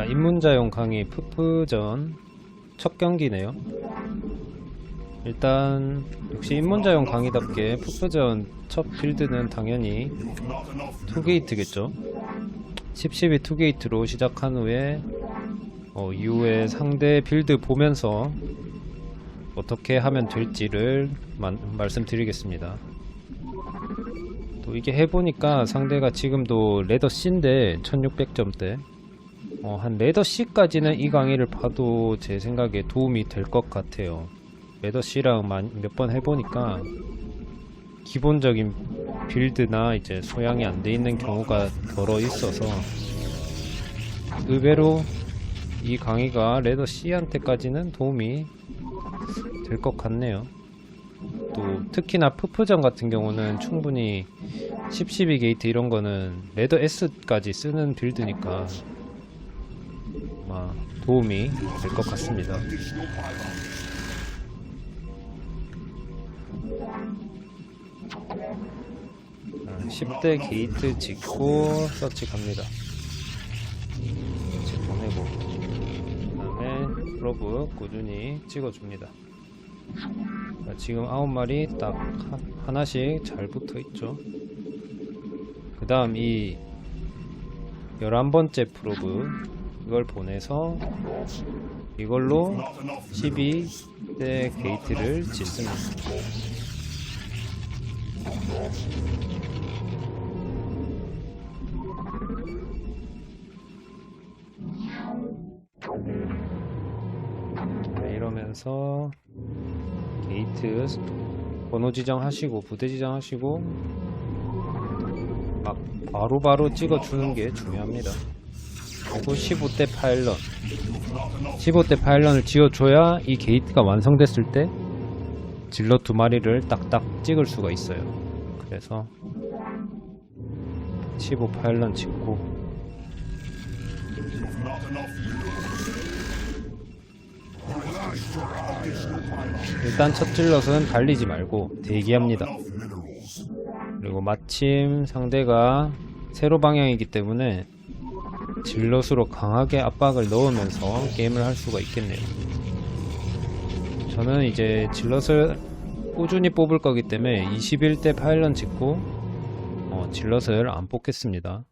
자, 입문자용 강의 푸푸전 첫 경기네요. 일단 역시 입문자용 강의답게 푸푸전 첫 빌드는 당연히 투게이트겠죠. 10-12 투게이트로 시작한 후에 이후에 상대 빌드 보면서 어떻게 하면 될지를 말씀드리겠습니다. 또 이게 해보니까 상대가 지금도 레더 C인데 1600점대 한 레더 C까지는 이 강의를 봐도 제 생각에 도움이 될 것 같아요. 레더 C랑 몇 번 해보니까 기본적인 빌드나 이제 소양이 안 돼 있는 경우가 덜어 있어서 의외로 이 강의가 레더 C한테까지는 도움이 될 것 같네요. 또 특히나 푸푸전 같은 경우는 충분히 10-12 게이트 이런 거는 레더 S까지 쓰는 빌드니까 아마 도움이 될 것 같습니다. 10대 게이트 짓고 서치 갑니다. 서치 보내고 그 다음에 프로브 꾸준히 찍어줍니다. 자, 지금 9마리 딱 하나씩 잘 붙어있죠. 그 다음 이 11번째 프로브 이걸 보내서 이걸로 12대 게이트를 짓습니다. 네, 이러면서 게이트 번호 지정하시고 부대 지정하시고 막 바로바로 찍어주는 게 중요합니다. 그리고 15대 파일런 15대 파일런을 지어줘야 이 게이트가 완성됐을 때 질럿 2마리를 딱딱 찍을 수가 있어요. 그래서 15 파일런 찍고 일단 첫 질럿은 달리지 말고 대기합니다. 그리고 마침 상대가 세로 방향이기 때문에 질럿으로 강하게 압박을 넣으면서 게임을 할 수가 있겠네요. 저는 이제 질럿을 꾸준히 뽑을 거기 때문에 21대 파일런 짓고 질럿을 안 뽑겠습니다.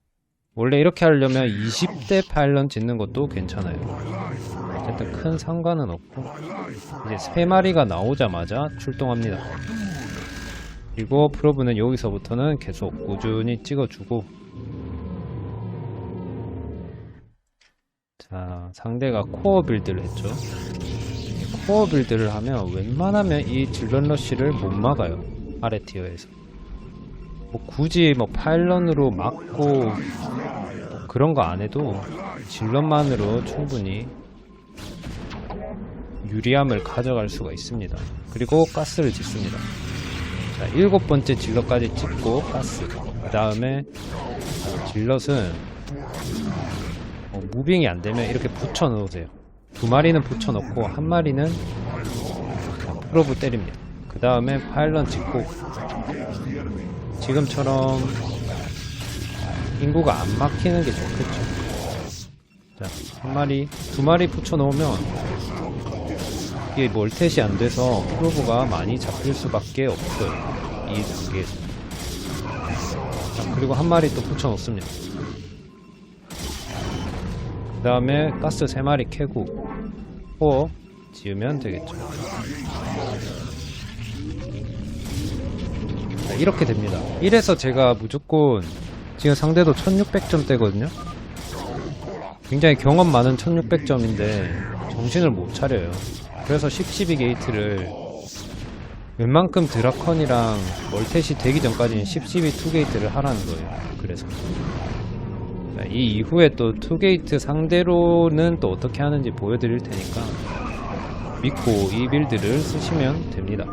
원래 이렇게 하려면 20대 파일런 짓는 것도 괜찮아요. 어쨌든 큰 상관은 없고 이제 3마리가 나오자마자 출동합니다. 그리고 프로브는 여기서부터는 계속 꾸준히 찍어주고, 자, 상대가 코어 빌드를 했죠. 코어 빌드를 하면 웬만하면 이 질럿 러쉬를 못 막아요. 아래 티어에서 굳이 파일런으로 막고 그런 거 안 해도 질럿만으로 충분히 유리함을 가져갈 수가 있습니다. 그리고 가스를 짓습니다. 자, 7번째 질럿까지 찍고 가스. 그 다음에 질럿은 무빙이 안 되면 이렇게 붙여 넣으세요. 2마리는 붙여 넣고 1마리는 프로브 때립니다. 그 다음에 파일런 짓고 지금처럼 인구가 안 막히는 게 좋겠죠. 자, 1마리, 2마리 붙여 넣으면 이게 멀텟이 안 돼서 프로브가 많이 잡힐 수밖에 없어요. 이 단계에서. 자, 그리고 1마리 또 붙여 넣습니다. 그 다음에 가스 3마리 캐고 코어 지으면 되겠죠. 자, 이렇게 됩니다. 이래서 제가 무조건 지금 상대도 1600점대거든요 굉장히 경험 많은 1600점인데 정신을 못 차려요. 그래서 10-12 게이트를 웬만큼 드라컨이랑 멀텟이 되기 전까지는 10-12 투게이트를 하라는 거예요. 그래서 이 이후에 또 투게이트 상대로는 또 어떻게 하는지 보여드릴 테니까 믿고 이 빌드를 쓰시면 됩니다.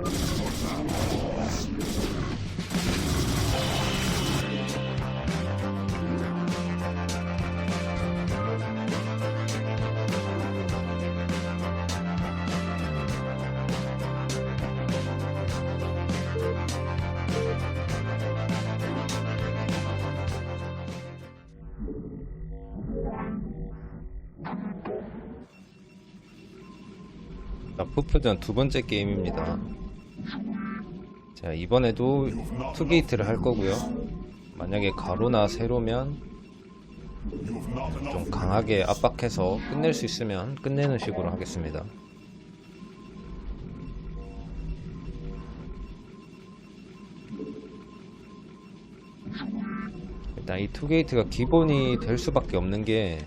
자, 푸프전 두 번째 게임입니다. 자, 이번에도 투게이트를 할 거고요. 만약에 가로나 세로면 좀 강하게 압박해서 끝낼 수 있으면 끝내는 식으로 하겠습니다. 일단 이 투게이트가 기본이 될 수밖에 없는 게,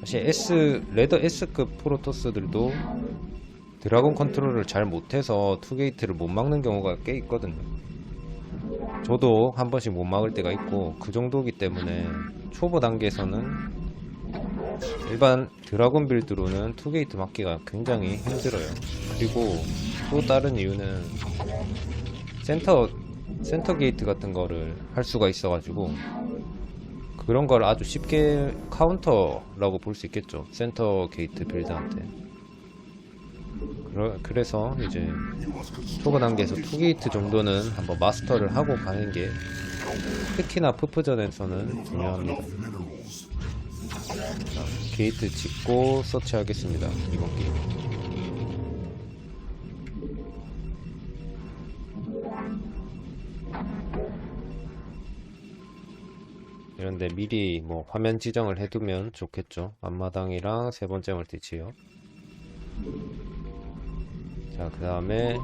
사실 레더 S급 프로토스들도 드라곤 컨트롤을 잘 못해서 투게이트를 못 막는 경우가 꽤 있거든요. 저도 한 번씩 못 막을 때가 있고, 그 정도이기 때문에 초보 단계에서는 일반 드라곤 빌드로는 투게이트 막기가 굉장히 힘들어요. 그리고 또 다른 이유는 센터 게이트 같은 거를 할 수가 있어가지고, 그런 걸 아주 쉽게 카운터라고 볼 수 있겠죠, 센터 게이트 빌드한테. 그래서 이제 초보 단계에서 투게이트 정도는 한번 마스터를 하고 가는 게 특히나 푸프전에서는 중요합니다. 자, 게이트 짓고 서치하겠습니다, 이번 게임. 이런데 미리 뭐 화면 지정을 해두면 좋겠죠. 앞마당이랑 세 번째 멀티치요. 자, 그 다음에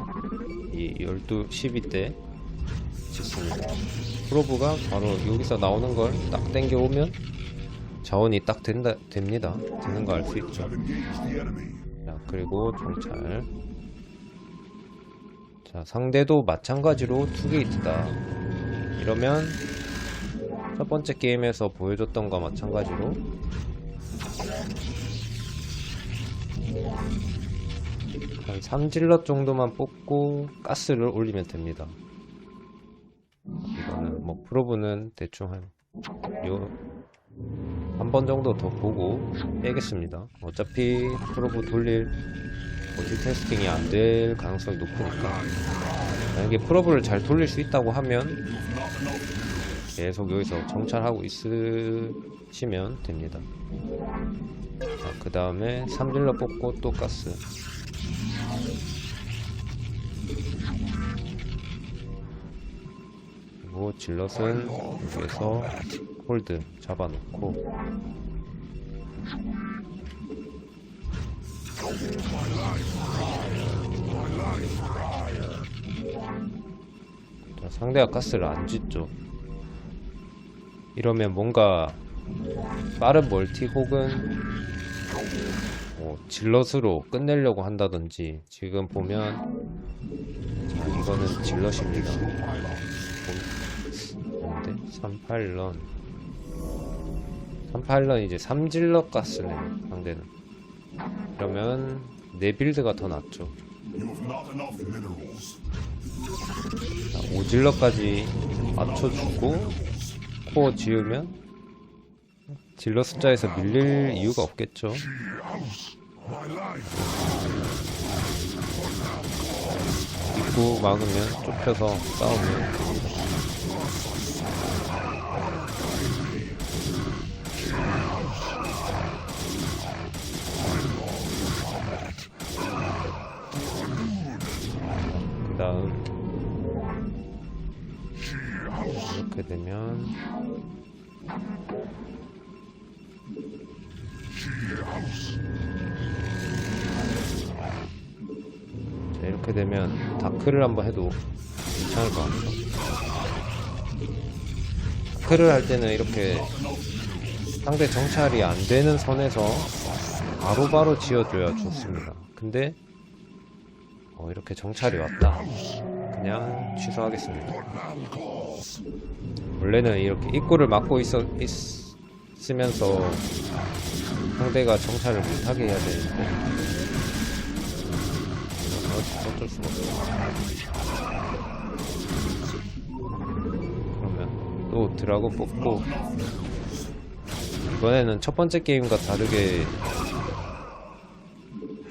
이 12, 12 때 짓습니다. 프로브가 바로 여기서 나오는 걸 딱 땡겨오면 자원이 딱 됩니다. 되는 거 알 수 있죠. 자, 그리고 정찰. 자, 상대도 마찬가지로 투게이트다. 이러면 첫 번째 게임에서 보여줬던 거 마찬가지로 한 3질럿 정도만 뽑고 가스를 올리면 됩니다. 이거는 뭐 프로브는 대충 한 번 정도 더 보고 빼겠습니다. 어차피 프로브 돌릴 멀티태스킹이 안 될 가능성이 높으니까, 만약에 프로브를 잘 돌릴 수 있다고 하면 계속 여기서 정찰하고 있으시면 됩니다. 자, 그 다음에 3질럿 뽑고 또 가스. 그리고 질럿은 여기에서 홀드 잡아놓고, 자, 상대가 가스를 안 짓죠. 이러면 뭔가 빠른 멀티 혹은 뭐 질럿으로 끝내려고 한다든지. 지금 보면, 자, 이거는 질럿입니다. 뭔데? 3파일런 이제 3질럿 가스네, 상대는. 그러면 내 빌드가 더 낫죠. 자, 5질럿까지 맞춰주고 코어 지으면 질럿 숫자에서 밀릴 이유가 없겠죠. 입구 막으면 좁혀서 싸우면 됩니다. 그 다음 이렇게 되면 자, 이렇게 되면 다크를 한번 해도 괜찮을 것 같아요. 다크를 할 때는 이렇게 상대 정찰이 안 되는 선에서 바로바로 지어줘야 좋습니다. 근데 이렇게 정찰이 왔다. 그냥 취소하겠습니다. 원래는 이렇게 입구를 막고 있으면서 상대가 정찰을 못하게 해야 되는데 어쩔 수가 없어. 그러면 또 드라곤 뽑고, 이번에는 첫 번째 게임과 다르게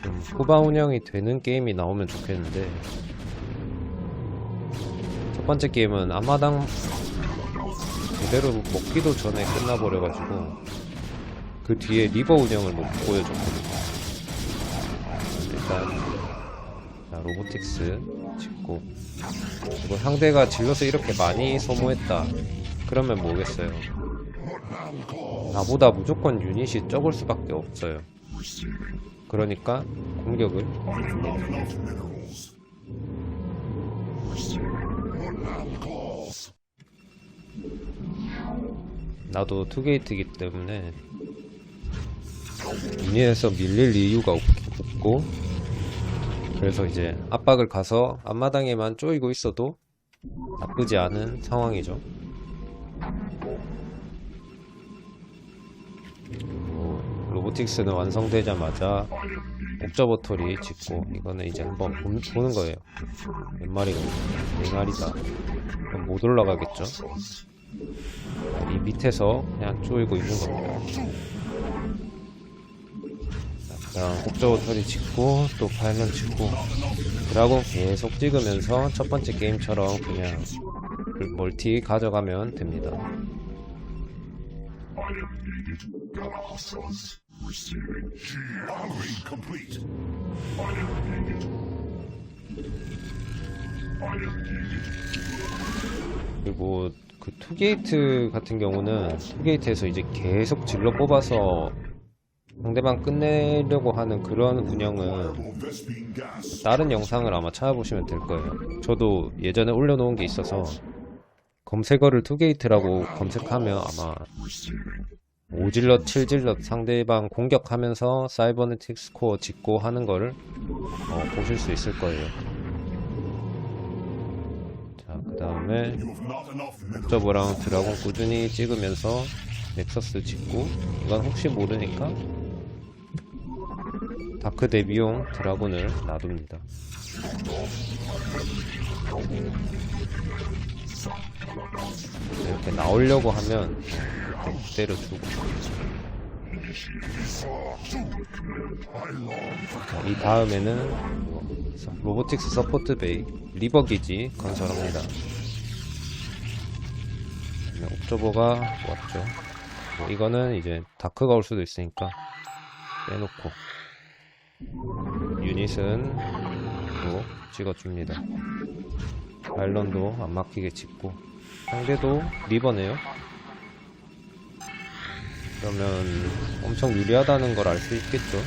좀 후방 운영이 되는 게임이 나오면 좋겠는데, 첫 번째 게임은 앞마당 제대로 먹기도 전에 끝나버려가지고 그 뒤에 리버 운영을 못 보여줬거든요. 일단 자, 로보틱스 짓고, 그리고 상대가 질럿을 이렇게 많이 소모했다 그러면 뭐겠어요. 나보다 무조건 유닛이 적을 수밖에 없어요. 그러니까 공격을 나도 투게이트이기 때문에 유닛에서 밀릴 이유가 없고, 그래서 이제 압박을 가서 앞마당에만 쪼이고 있어도 나쁘지 않은 상황이죠. 로보틱스는 완성되자마자 옵저버터리 짓고, 이거는 이제 한번 보는 거예요. 몇 마리가 있나? 4마리다. 그럼 못 올라가겠죠. 이 밑에서 그냥 쪼이고 있는 겁니다. 그냥 옵저버터리 짓고 또 파일런 짓고 드라곤 계속 찍으면서 첫 번째 게임처럼 그냥 멀티 가져가면 됩니다. 그리고 그 투게이트 같은 경우는 투게이트에서 이제 계속 질러 뽑아서 상대방 끝내려고 하는 그런 운영은 다른 영상을 아마 찾아보시면 될 거예요. 저도 예전에 올려놓은 게 있어서 검색어를 투게이트라고 검색하면 아마 5질럿, 7질럿 상대방 공격하면서 사이버네틱 스코어 짓고 하는 거를 보실 수 있을 거예요. 자, 그 다음에 옵저버랑 드라곤 꾸준히 찍으면서 넥서스 짓고, 이건 혹시 모르니까 다크 대비용 드라곤을 놔둡니다. 이렇게 나오려고 하면 이렇게 때려주고, 이 다음에는 로보틱스 서포트 베이 리버 기지 건설합니다. 옵저버가 왔죠. 이거는 이제 다크가 올 수도 있으니까 빼놓고, 유닛은 또 찍어줍니다. 파일런도 안 막히게 짓고, 상대도 리버네요. 그러면 엄청 유리하다는 걸 알 수 있겠죠.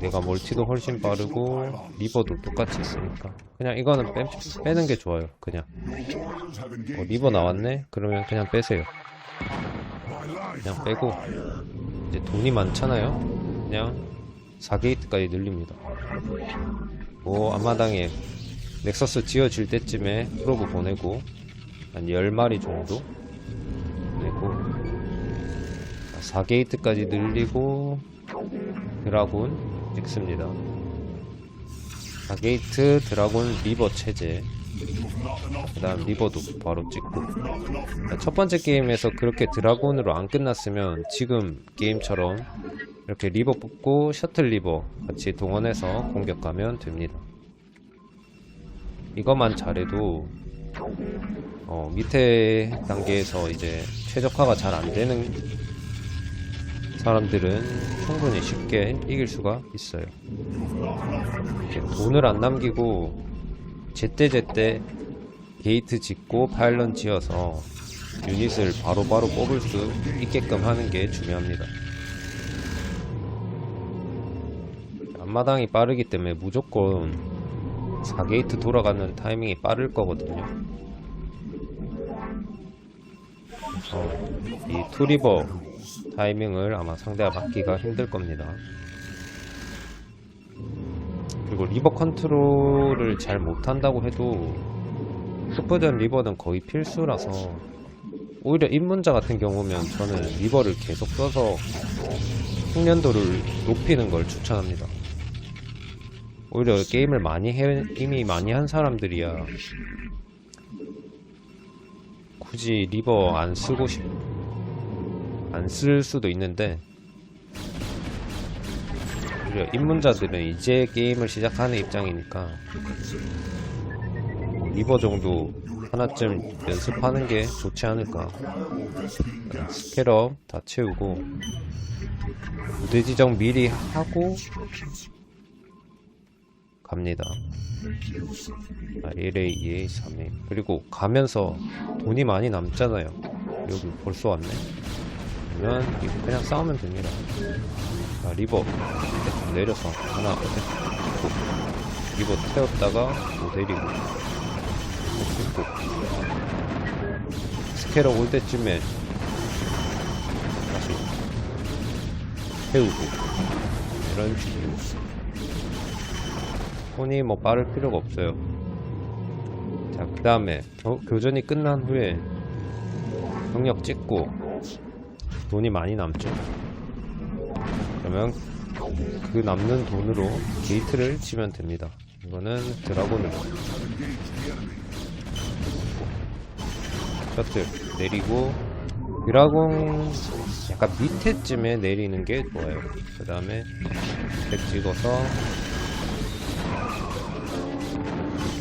내가 멀티도 훨씬 빠르고 리버도 똑같이 있으니까 그냥 이거는 빼는 게 좋아요. 그냥 리버 나왔네? 그러면 그냥 빼세요. 그냥 빼고, 이제 돈이 많잖아요. 그냥 4게이트까지 늘립니다. 앞마당에 넥서스 지어질 때쯤에 프로브 보내고 한 10마리 정도 보내고 4게이트까지 늘리고 드라군 찍습니다. 4게이트 드라군 리버 체제, 그 다음 리버도 바로 찍고. 첫 번째 게임에서 그렇게 드라군으로 안 끝났으면 지금 게임처럼 이렇게 리버 뽑고 셔틀 리버 같이 동원해서 공격 가면 됩니다. 이것만 잘해도 밑에 단계에서 이제 최적화가 잘 안되는 사람들은 충분히 쉽게 이길 수가 있어요. 돈을 안 남기고 제때제때 게이트 짓고 파일런 지어서 유닛을 바로바로 뽑을 수 있게끔 하는 게 중요합니다. 앞마당이 빠르기 때문에 무조건 4게이트 돌아가는 타이밍이 빠를 거거든요. 그래서 이 투리버 타이밍을 아마 상대가 막기가 힘들 겁니다. 그리고 리버 컨트롤을 잘 못한다고 해도 슈퍼전 리버는 거의 필수라서, 오히려 입문자 같은 경우면 저는 리버를 계속 써서 숙련도를 높이는 걸 추천합니다. 오히려 게임을 이미 많이 한 사람들이야 굳이 리버 안 쓸 수도 있는데, 오히려 입문자들은 이제 게임을 시작하는 입장이니까 리버 정도 하나쯤 연습하는 게 좋지 않을까. 스캐럽 다 채우고 부대 지정 미리 하고 갑니다. 1A, 2A, 3A. 그리고 가면서 돈이 많이 남잖아요. 여기 벌써 왔네. 그러면 이거 그냥 싸우면 됩니다. 자, 리버 좀 내려서 하나 리버 태웠다가 또 내리고 또 스캐러 올 때쯤에 다시 태우고 이런 식으로. 손이 뭐 빠를 필요가 없어요. 자, 그 다음에 교전이 끝난 후에 병력 찍고 돈이 많이 남죠. 그러면 그 남는 돈으로 게이트를 치면 됩니다. 이거는 드라곤으로 셔틀 내리고, 드라곤 약간 밑에쯤에 내리는 게 좋아요. 그 다음에 백 찍어서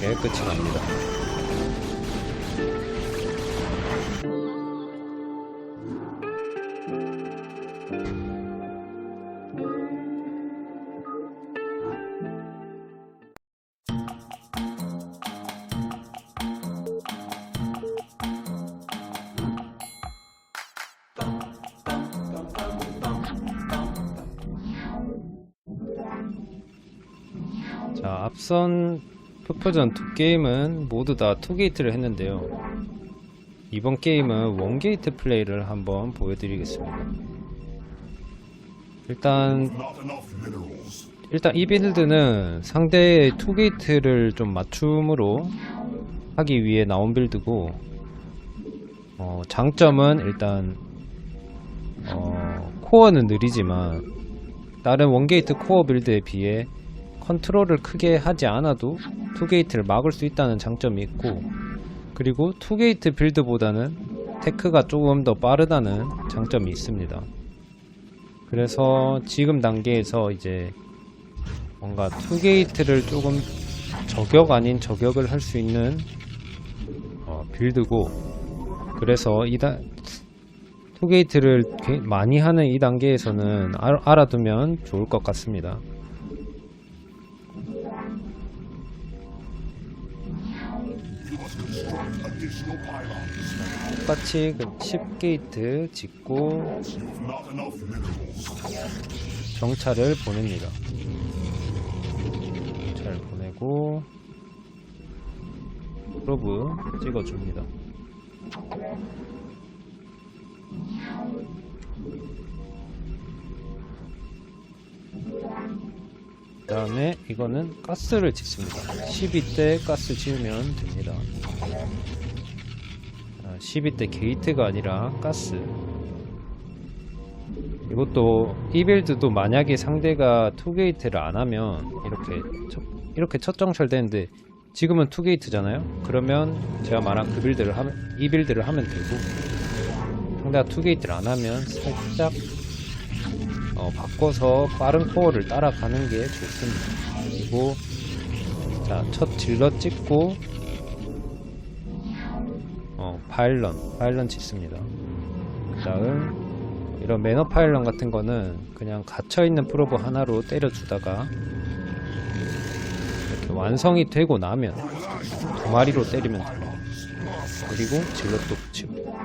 이렇게 끝이 납니다. 자, 앞선 풋풋전 2게임은 모두 다 2게이트를 했는데요. 이번 게임은 1게이트 플레이를 한번 보여드리겠습니다. 일단 이 빌드는 상대의 2게이트를 좀 맞춤으로 하기 위해 나온 빌드고, 장점은 일단 코어는 느리지만 다른 1게이트 코어 빌드에 비해 컨트롤을 크게 하지 않아도 2게이트를 막을 수 있다는 장점이 있고, 그리고 2게이트 빌드보다는 테크가 조금 더 빠르다는 장점이 있습니다. 그래서 지금 단계에서 이제 뭔가 2게이트를 조금 저격 아닌 저격을 할 수 있는 빌드고, 그래서 2게이트를 많이 하는 이 단계에서는 알아두면 좋을 것 같습니다. 똑같이 10게이트 짓고 정찰을 보냅니다. 정찰 보내고 프로브 찍어줍니다. 그 다음에 이거는 가스를 짓습니다. 12대 가스 지으면 됩니다. 12대 게이트가 아니라 가스. 이것도 이 빌드도 만약에 상대가 2게이트를 안하면 이렇게 첫 정찰되는데, 지금은 2게이트잖아요. 그러면 제가 말한 그 빌드를 이 빌드를 하면 되고, 상대가 2게이트를 안하면 살짝 바꿔서 빠른 코어를 따라가는 게 좋습니다. 그리고 자, 첫 질럿 찍고 파일런 짓습니다. 그 다음 이런 매너 파일런 같은 거는 그냥 갇혀있는 프로브 하나로 때려주다가 이렇게 완성이 되고 나면 2마리로 때리면 됩니다. 그리고 질럿도 붙이고,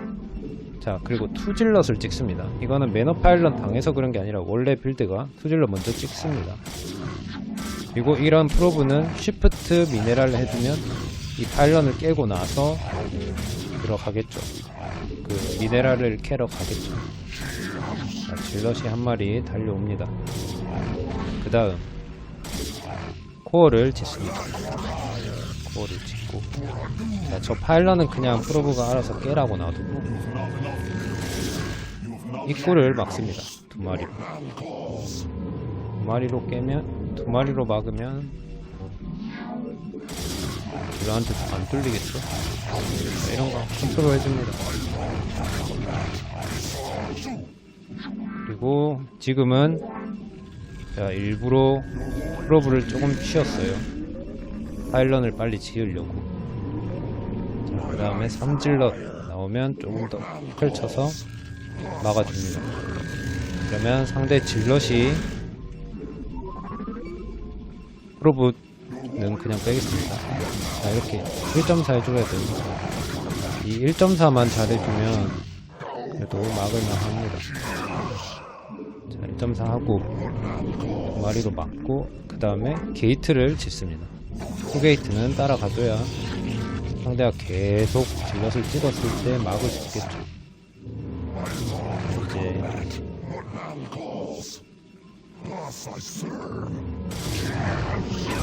자, 그리고 투질럿을 찍습니다. 이거는 매너 파일런 당해서 그런 게 아니라 원래 빌드가 투질럿 먼저 찍습니다. 그리고 이런 프로브는 쉬프트 미네랄을 해두면 이 파일런을 깨고 나서 들어가겠죠. 그 미네랄을 캐러 가겠죠. 자, 질럿이 한 마리 달려옵니다. 그 다음 코어를 짓습니다. 코어를 짓고, 자, 저 파일런은 그냥 프로브가 알아서 깨라고 놔두고 입구를 막습니다. 2마리로. 2마리로 깨면, 2마리로 막으면 딜러한테 안 뚫리겠죠? 자, 이런 거 컨트롤 해줍니다. 그리고 지금은 자, 일부러 프로브를 조금 쉬었어요. 파일런을 빨리 지으려고. 자, 그 다음에 3질럿 나오면 조금 더 펼쳐서 막아줍니다. 그러면 상대 질럿이 프로브는 그냥 빼겠습니다. 자, 이렇게 1.4 해줘야 돼요. 이 1.4만 잘해주면 그래도 막을만 합니다. 자, 1.4 하고 두 마리로 막고 그 다음에 게이트를 짓습니다. 투게이트는 따라가줘야 상대가 계속 질럿을 찍었을 때 막을 수 있겠죠. 이제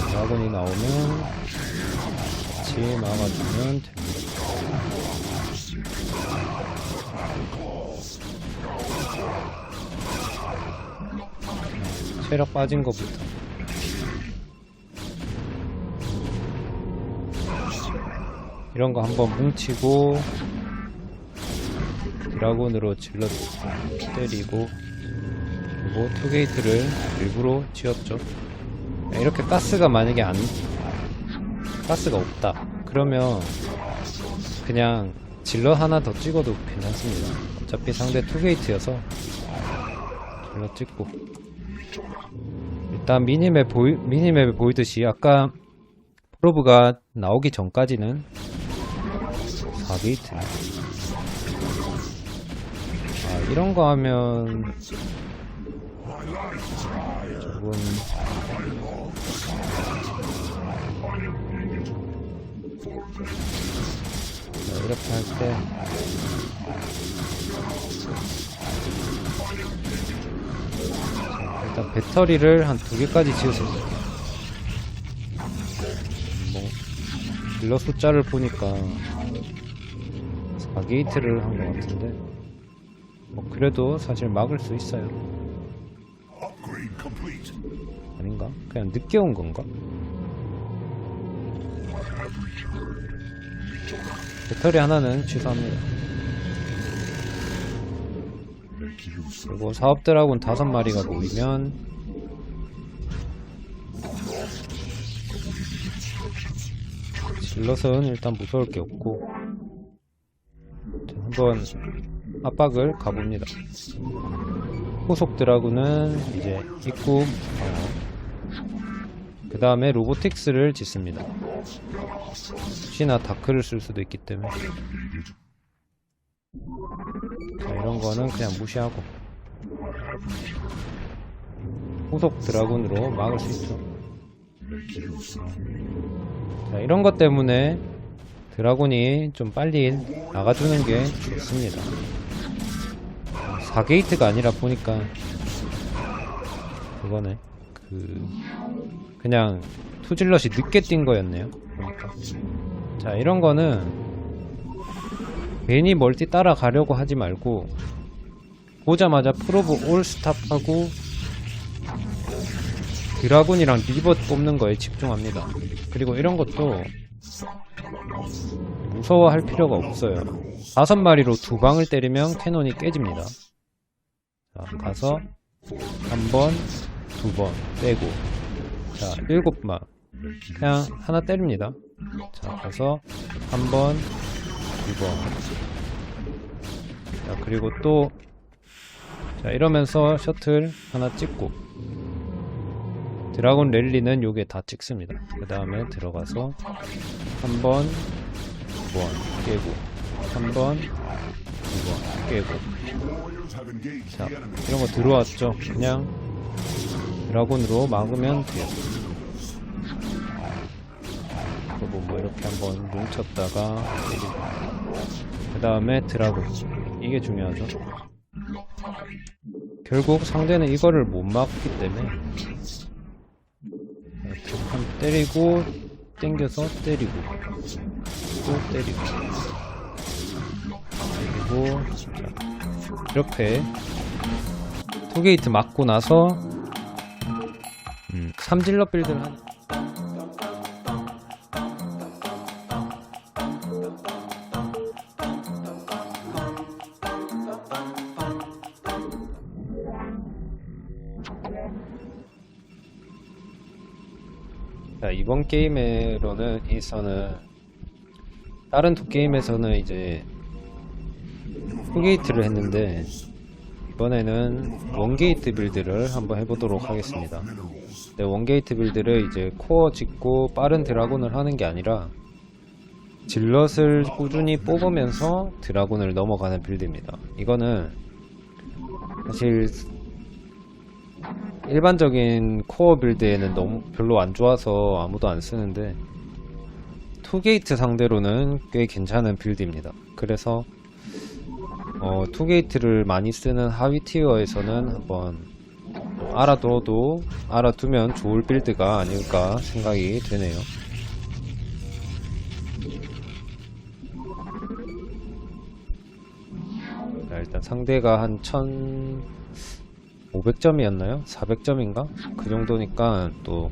드라곤이 나오면 같이 막아주면 됩니다. 체력 빠진 것부터 이런 거 한번 뭉치고 드라곤으로 질러 때리고 그리고 투게이트를 일부러 지었죠. 이렇게 가스가 만약에 가스가 없다 그러면 그냥 질러 하나 더 찍어도 괜찮습니다. 어차피 상대 투게이트여서 질러 찍고 일단 미니맵에 보이듯이 아까 프로브가 나오기 전까지는 4게이트. 이런거 하면 조금 이렇게 할 때 일단 배터리를 한 2개까지 지었어요. 뭐 딜러 숫자를 보니까 4게이트를 한 것 같은데 뭐 그래도 사실 막을 수 있어요. 아닌가? 그냥 늦게 온 건가? 배터리 하나는 취소합니다. 그리고 사업드라곤 5마리가 모이면 질럿은 일단 무서울 게 없고 한번 압박을 가봅니다. 후속 드라군은 이제 입구 그 다음에 로보틱스를 짓습니다. 혹시나 다크를 쓸 수도 있기 때문에 자, 이런 거는 그냥 무시하고 후속 드라군으로 막을 수 있죠. 자, 이런 것 때문에 드라군이 좀 빨리 나가주는 게 좋습니다. 4게이트가 아니라 보니까 그거네. 그냥 투질럿이 늦게 뛴 거였네요. 보니까. 자, 이런 거는 괜히 멀티 따라가려고 하지 말고 보자마자 프로브 올 스탑하고 드라군이랑 리버 뽑는 거에 집중합니다. 그리고 이런 것도 무서워할 필요가 없어요. 5마리로 2방을 때리면 캐논이 깨집니다. 자, 가서 1번, 2번 빼고 자, 7방 그냥 하나 때립니다. 자, 가서 1번, 2번 자, 그리고 또 자, 이러면서 셔틀 하나 찍고 드라곤 랠리는 요게 다 찍습니다. 그 다음에 들어가서 1번, 2번 깨고 3번, 2번 깨고 자, 이런 거 들어왔죠. 그냥 드라곤으로 막으면 돼요. 그리고 뭐 이렇게 한번 뭉쳤다가 그 다음에 드라곤 이게 중요하죠. 결국 상대는 이거를 못 막기 때문에 한 때리고 땡겨서 때리고 또 때리고 그리고 자, 이렇게 투게이트 맞고 나서 3질러 빌드를 하는 자, 이번 게임에서는 다른 두 게임에서는 이제 투게이트를 했는데 이번에는 원게이트 빌드를 한번 해보도록 하겠습니다. 네, 원게이트 빌드를 이제 코어 짓고 빠른 드라군을 하는 게 아니라 질럿을 꾸준히 뽑으면서 드라군을 넘어가는 빌드입니다. 이거는 사실 일반적인 코어 빌드에는 너무 별로 안 좋아서 아무도 안 쓰는데 투게이트 상대로는 꽤 괜찮은 빌드입니다. 그래서 투게이트를 많이 쓰는 하위 티어에서는 한번 알아두면 좋을 빌드가 아닐까 생각이 되네요. 자, 일단 상대가 한 1500점이었나요? 400점인가? 그 정도니까 또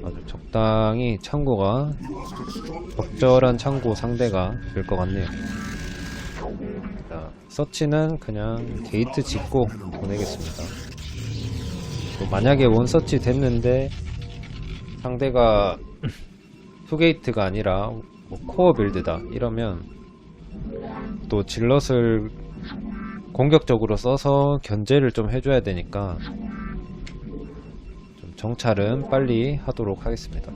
아주 적당히 창고가 적절한 창고 상대가 될 것 같네요. 자, 서치는 그냥 게이트 짓고 보내겠습니다. 만약에 원서치 됐는데 상대가 투게이트가 아니라 뭐 코어 빌드다 이러면 또 질럿을 공격적으로 써서 견제를 좀 해줘야 되니까 좀 정찰은 빨리 하도록 하겠습니다.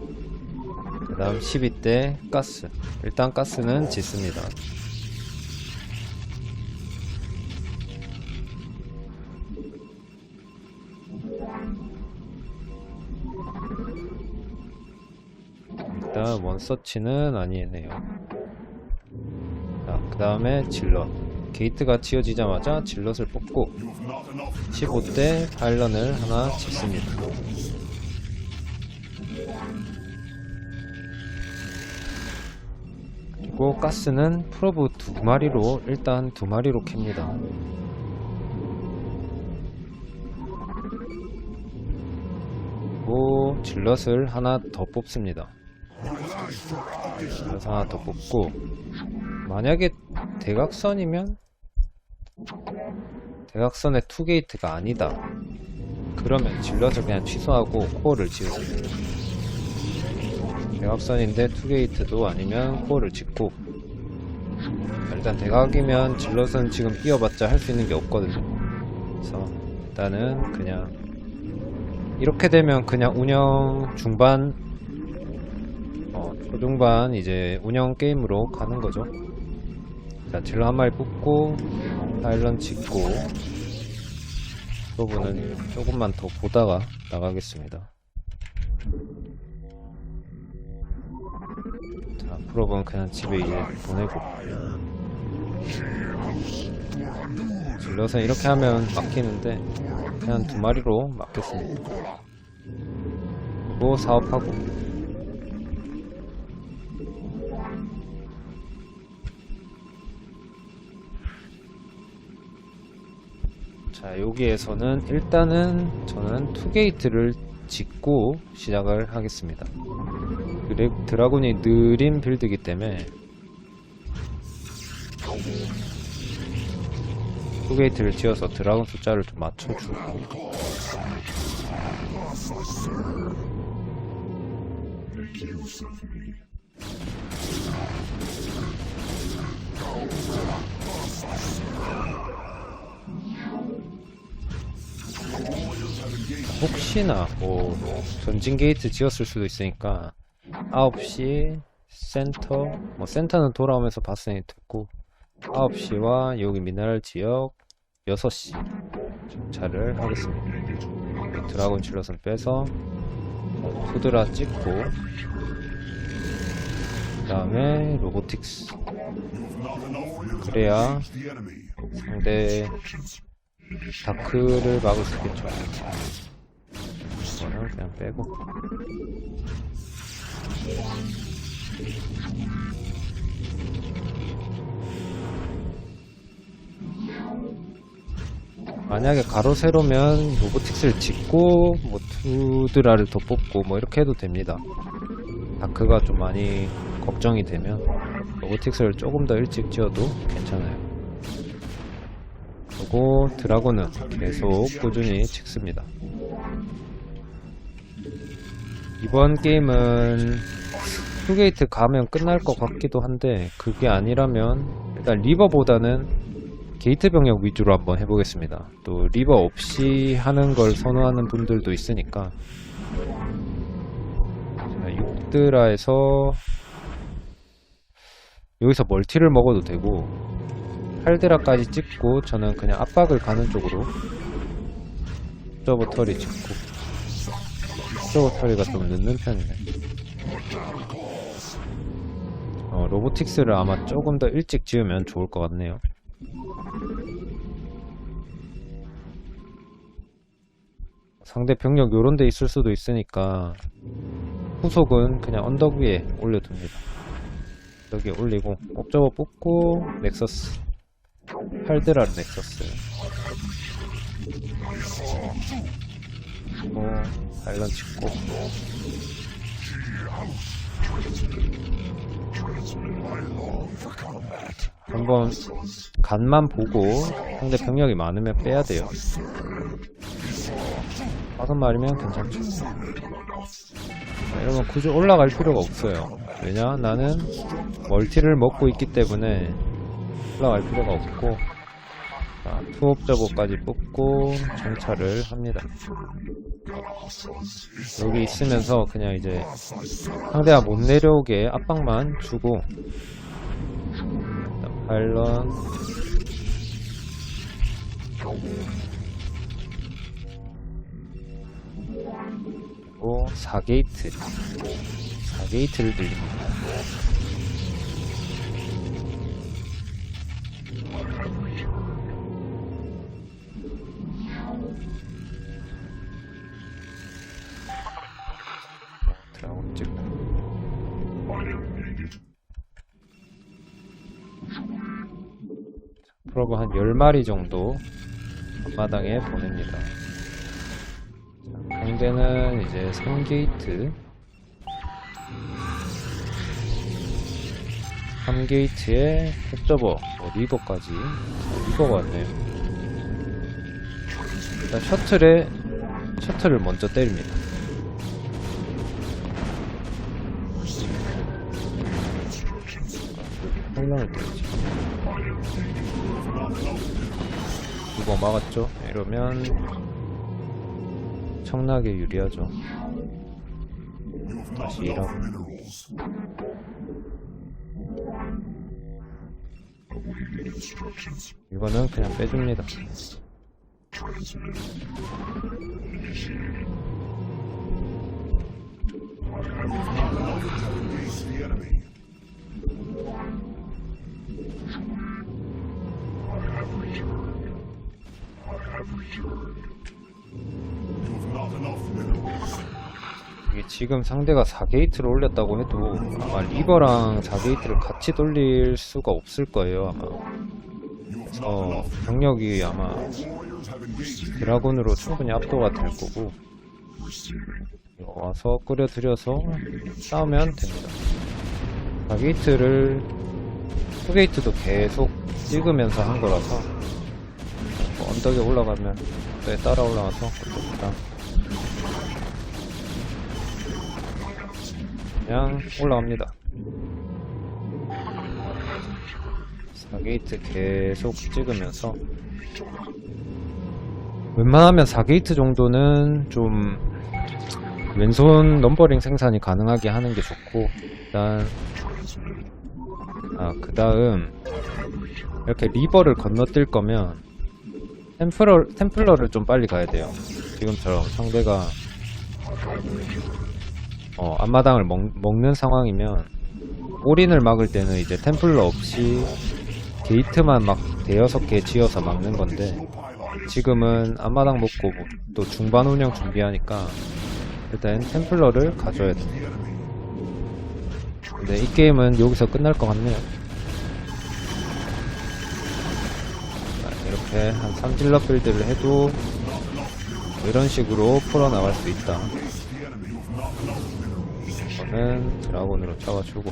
그 다음 12대 가스, 일단 가스는 짓습니다. 일단 원서치는 아니네요. 자, 그 다음에 질럿, 게이트가 지어지자마자 질럿을 뽑고 15대 파일런을 하나 짓습니다. 그리고 가스는 프로브 2마리로 일단 2마리로 캡니다. 그리고 질럿을 하나 더 뽑습니다. 질럿 하나 더 뽑고 만약에 대각선이면 대각선의 투게이트가 아니다 그러면 질럿을 그냥 취소하고 코어를 지으세요. 대각선인데 투게이트도 아니면 코어를 짓고, 일단 대각이면 질럿은 지금 뛰어봤자 할 수 있는 게 없거든요. 그래서 일단은 그냥 이렇게 되면 그냥 운영 중반 초중반 이제 운영 게임으로 가는 거죠. 자, 질럿 한 마리 뽑고 파일런 짓고 프로브는 조금만 더 보다가 나가겠습니다. 자, 프로브는 그냥 집에 이제 보내고 질럿은 이렇게 하면 막히는데 그냥 2마리로 막겠습니다. 그리고 사업하고 자, 여기에서는 일단은 저는 투게이트를 짓고 시작을 하겠습니다. 드라군이 느린 빌드이기 때문에 투게이트를 지어서 드라군 숫자를 좀 맞춰주고 혹시나 뭐 전진 게이트 지었을 수도 있으니까 9시 센터, 뭐 센터는 돌아오면서 봤으니 됐고 9시와 여기 미네랄 지역 6시 정찰을 하겠습니다. 드라곤 질럿은 빼서 후드라 찍고 그 다음에 로보틱스, 그래야 상대 다크를 막을 수 있겠죠. 이거는 그냥 빼고 만약에 가로 세로면 로보틱스를 짓고 뭐 투드라를 더 뽑고 뭐 이렇게 해도 됩니다. 다크가 좀 많이 걱정이 되면 로보틱스를 조금 더 일찍 지어도 괜찮아요. 그리고 드라곤은 계속 꾸준히 찍습니다. 이번 게임은 투게이트 가면 끝날 것 같기도 한데 그게 아니라면 일단 리버보다는 게이트 병력 위주로 한번 해보겠습니다. 또 리버 없이 하는 걸 선호하는 분들도 있으니까. 자, 6드라에서 여기서 멀티를 먹어도 되고 8드라까지 찍고 저는 그냥 압박을 가는 쪽으로 서버터리 찍고, 서버터리가 좀 늦는 편이네. 로보틱스를 아마 조금 더 일찍 지으면 좋을 것 같네요. 상대 병력 요런 데 있을 수도 있으니까 후속은 그냥 언덕 위에 올려둡니다. 여기 올리고 옵저버 뽑고 넥서스 8드라 넥서스 파일런 찍고 한번 간만 보고 상대 병력이 많으면 빼야 돼요. 5마리면 괜찮죠. 이러면 굳이 올라갈 필요가 없어요. 왜냐? 나는 멀티를 먹고 있기 때문에 올라갈 필요가 없고, 투옵저버까지 뽑고 정찰을 합니다. 여기 있으면서 그냥 이제 상대가 못 내려오게 압박만 주고, 파일런 그리고 4게이트를 늘립니다. 드라곤 찍고 프로브 한 10마리 정도 앞마당에 보냅니다. 상대는 이제 3게이트 3게이트에 옵저버, 리버까지. 리버가 왔네요. 일단 셔틀을 먼저 때립니다. 헬랑을 때리지. 이거 막았죠? 이러면 청나게 유리하죠. 다시 일하고. 이거는 그냥 빼줍니다. 이게 지금 상대가 4게이트를 올렸다고 해도 아마 리버랑 4게이트를 같이 돌릴 수가 없을 거예요, 아마. 그래서 병력이 아마 드라군으로 충분히 압도가 될 거고, 와서 끌어들여서 싸우면 됩니다. 4게이트를 2게이트도 계속 찍으면서 한 거라서 언덕에 올라가면 언덕에 따라 올라가서 그냥 올라갑니다. 4게이트 계속 찍으면서 웬만하면 4게이트 정도는 좀 왼손 넘버링 생산이 가능하게 하는 게 좋고, 일단 그 다음 이렇게 리버를 건너뛸 거면 템플러를 좀 빨리 가야 돼요. 지금처럼 상대가 앞마당을 먹는 상황이면 올인을 막을 때는 이제 템플러 없이 게이트만 막 대여섯 개 지어서 막는 건데, 지금은 앞마당 먹고 또 중반 운영 준비하니까 일단 템플러를 가져야 돼요. 근데 이 게임은 여기서 끝날 것 같네요. 이렇게 한 3질러 빌드를 해도 이런 식으로 풀어나갈 수 있다. 이거는 드라곤으로 잡아주고,